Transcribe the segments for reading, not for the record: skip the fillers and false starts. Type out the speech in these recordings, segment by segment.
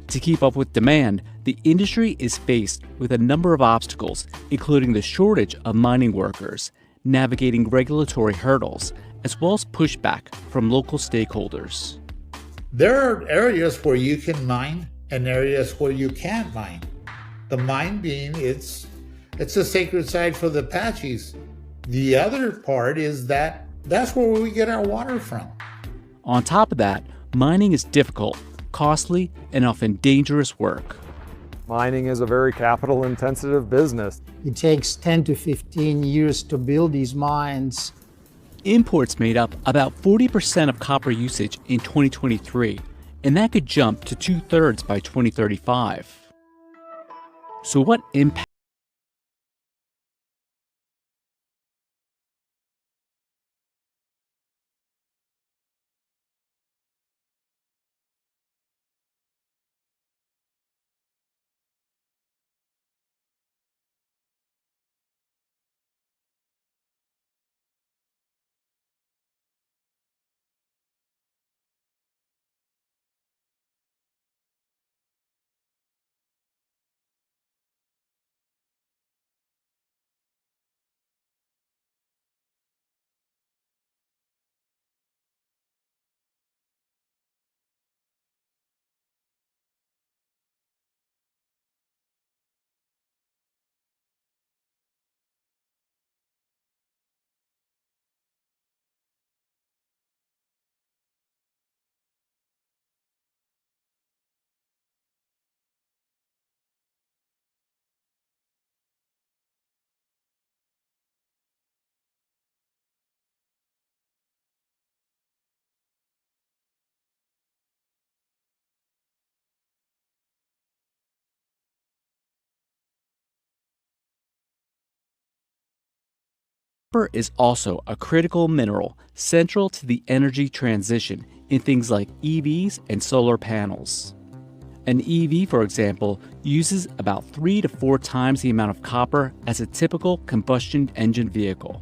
To keep up with demand, the industry is faced with a number of obstacles, including the shortage of mining workers, navigating regulatory hurdles, as well as pushback from local stakeholders. There are areas where you can mine and areas where you can't mine. The mine being, it's a sacred site for the Apaches. The other part is that that's where we get our water from. On top of that, mining is difficult, costly, and often dangerous work. Mining is a very capital-intensive business. It takes 10 to 15 years to build these mines. Imports made up about 40% of copper usage in 2023, and that could jump to 2/3 by 2035. So what impact? Copper is also a critical mineral central to the energy transition in things like EVs and solar panels. An EV, for example, uses about 3 to 4 times the amount of copper as a typical combustion engine vehicle.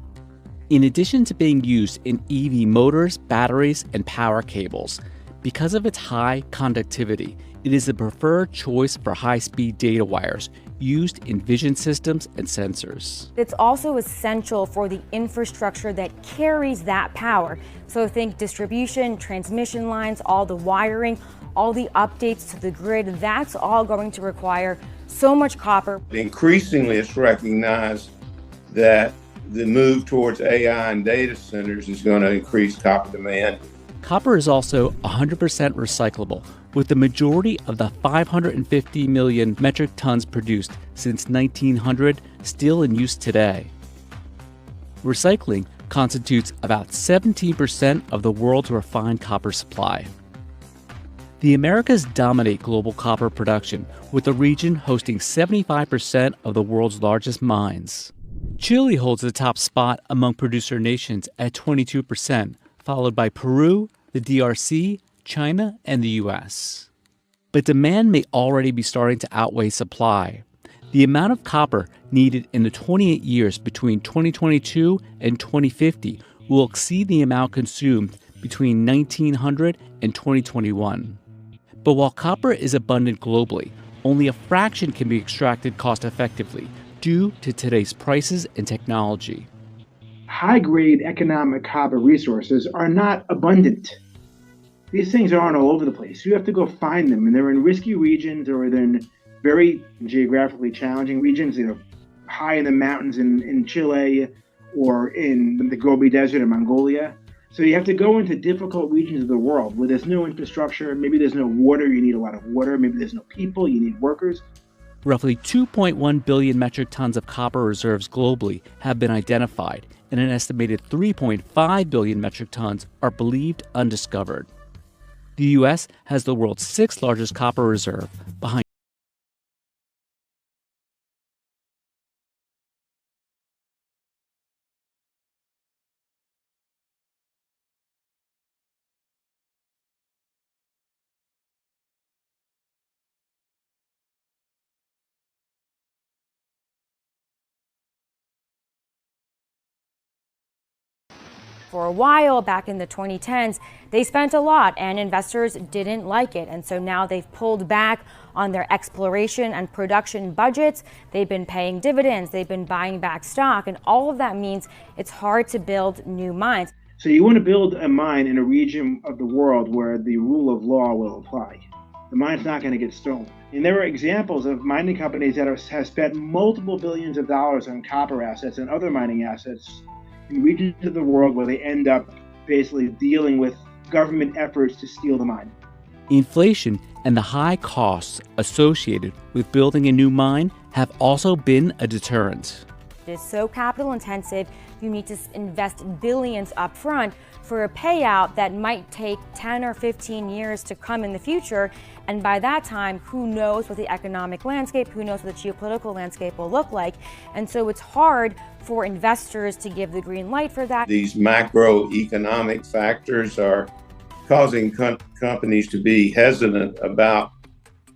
In addition to being used in EV motors, batteries, and power cables, because of its high conductivity, it is the preferred choice for high-speed data wires used in vision systems and sensors. It's also essential for the infrastructure that carries that power. So think distribution, transmission lines, all the wiring, all the updates to the grid. That's all going to require so much copper. Increasingly, it's recognized that the move towards AI and data centers is going to increase copper demand. Copper is also 100% recyclable, with the majority of the 550 million metric tons produced since 1900 still in use today. Recycling constitutes about 17% of the world's refined copper supply. The Americas dominate global copper production, with the region hosting 75% of the world's largest mines. Chile holds the top spot among producer nations at 22%, followed by Peru, the DRC, China, and the US. But demand may already be starting to outweigh supply. The amount of copper needed in the 28 years between 2022 and 2050 will exceed the amount consumed between 1900 and 2021. But while copper is abundant globally, only a fraction can be extracted cost-effectively due to today's prices and technology. High-grade economic copper resources are not abundant. These things aren't all over the place. You have to go find them, and they're in risky regions or they're in very geographically challenging regions, high in the mountains in Chile or in the Gobi Desert in Mongolia. So you have to go into difficult regions of the world where there's no infrastructure, maybe there's no water, you need a lot of water, maybe there's no people, you need workers. Roughly 2.1 billion metric tons of copper reserves globally have been identified, and an estimated 3.5 billion metric tons are believed undiscovered. The U.S. has the world's 6th largest copper reserve, behind For a while, back in the 2010s, they spent a lot and investors didn't like it. And so now they've pulled back on their exploration and production budgets. They've been paying dividends, they've been buying back stock, and all of that means it's hard to build new mines. So you want to build a mine in a region of the world where the rule of law will apply. The mine's not going to get stolen. And there are examples of mining companies that have spent multiple billions of dollars on copper assets and other mining assets in regions of the world where they end up basically dealing with government efforts to steal the mine. Inflation and the high costs associated with building a new mine have also been a deterrent. It is so capital intensive, you need to invest billions up front for a payout that might take 10 or 15 years to come in the future. And by that time, who knows what the economic landscape, who knows what the geopolitical landscape will look like. And so it's hard for investors to give the green light for that. These macroeconomic factors are causing companies to be hesitant about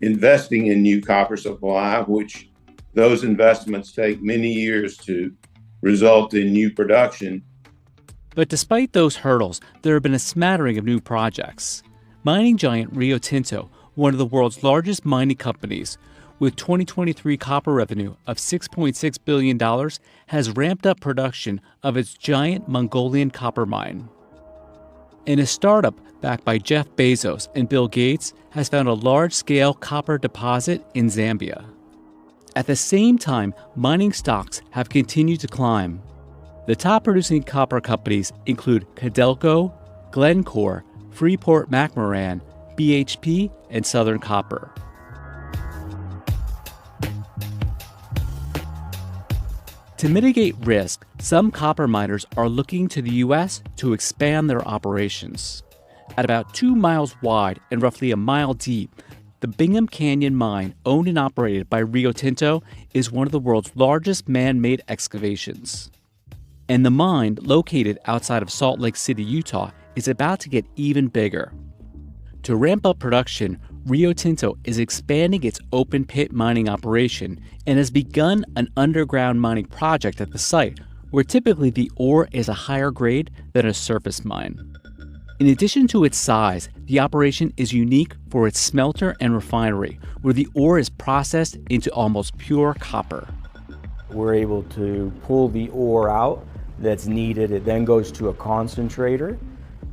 investing in new copper supply, which those investments take many years to result in new production. But despite those hurdles, there have been a smattering of new projects. Mining giant Rio Tinto, one of the world's largest mining companies, with 2023 copper revenue of $6.6 billion, has ramped up production of its giant Mongolian copper mine. And a startup backed by Jeff Bezos and Bill Gates has found a large-scale copper deposit in Zambia. At the same time, mining stocks have continued to climb. The top producing copper companies include Codelco, Glencore, Freeport-McMoRan, BHP, and Southern Copper. To mitigate risk, some copper miners are looking to the U.S. to expand their operations. At about 2 miles wide and roughly a mile deep, the Bingham Canyon mine, owned and operated by Rio Tinto, is one of the world's largest man-made excavations. And the mine, located outside of Salt Lake City, Utah, is about to get even bigger. To ramp up production, Rio Tinto is expanding its open-pit mining operation and has begun an underground mining project at the site, where typically the ore is a higher grade than a surface mine. In addition to its size, the operation is unique for its smelter and refinery, where the ore is processed into almost pure copper. We're able to pull the ore out that's needed. It then goes to a concentrator,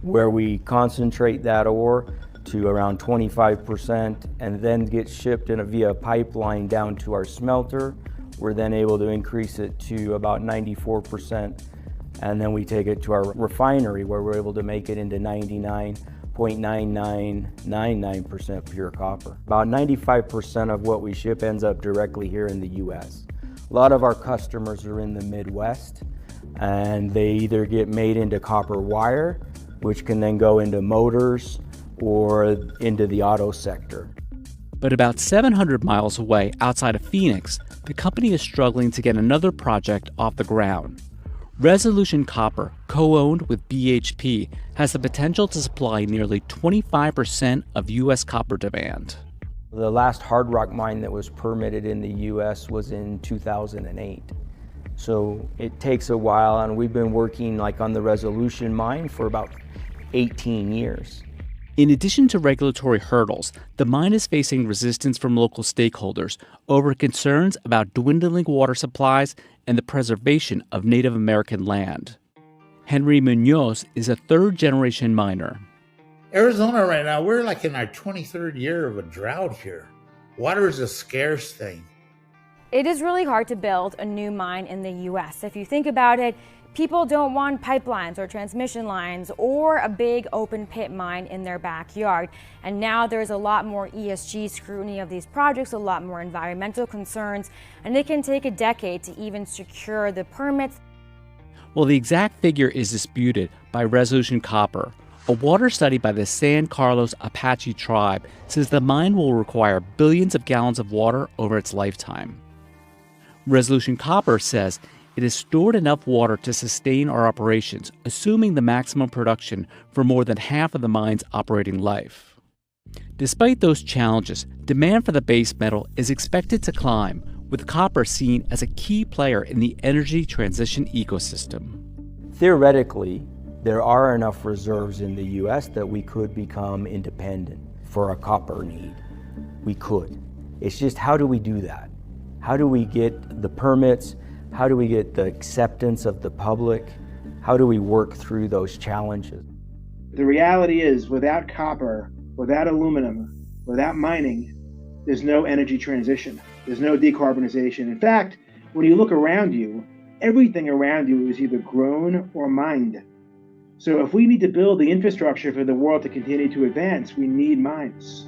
where we concentrate that ore to around 25% and then gets shipped via pipeline down to our smelter. We're then able to increase it to about 94%. And then we take it to our refinery, where we're able to make it into 99.9999% pure copper. About 95% of what we ship ends up directly here in the US. A lot of our customers are in the Midwest, and they either get made into copper wire, which can then go into motors or into the auto sector. But about 700 miles away outside of Phoenix, the company is struggling to get another project off the ground. Resolution Copper, co-owned with BHP, has the potential to supply nearly 25% of U.S. copper demand. The last hard rock mine that was permitted in the U.S. was in 2008. So it takes a while, and we've been working on the Resolution mine for about 18 years. In addition to regulatory hurdles, the mine is facing resistance from local stakeholders over concerns about dwindling water supplies and the preservation of Native American land. Henry Munoz is a third-generation miner. Arizona right now, we're in our 23rd year of a drought here. Water is a scarce thing. It is really hard to build a new mine in the U.S. If you think about it, people don't want pipelines or transmission lines or a big open pit mine in their backyard. And now there's a lot more ESG scrutiny of these projects, a lot more environmental concerns, and it can take a decade to even secure the permits. Well, the exact figure is disputed by Resolution Copper. A water study by the San Carlos Apache tribe says the mine will require billions of gallons of water over its lifetime. Resolution Copper says it has stored enough water to sustain our operations, assuming the maximum production for more than half of the mine's operating life. Despite those challenges, demand for the base metal is expected to climb, with copper seen as a key player in the energy transition ecosystem. Theoretically, There are enough reserves in the US that we could become independent for a copper need. We could. It's just, how do we do that? How do we get the permits? How do we get the acceptance of the public? How do we work through those challenges? The reality is, without copper, without aluminum, without mining, there's no energy transition. There's no decarbonization. In fact, when you look around you, everything around you is either grown or mined. So if we need to build the infrastructure for the world to continue to advance, we need mines.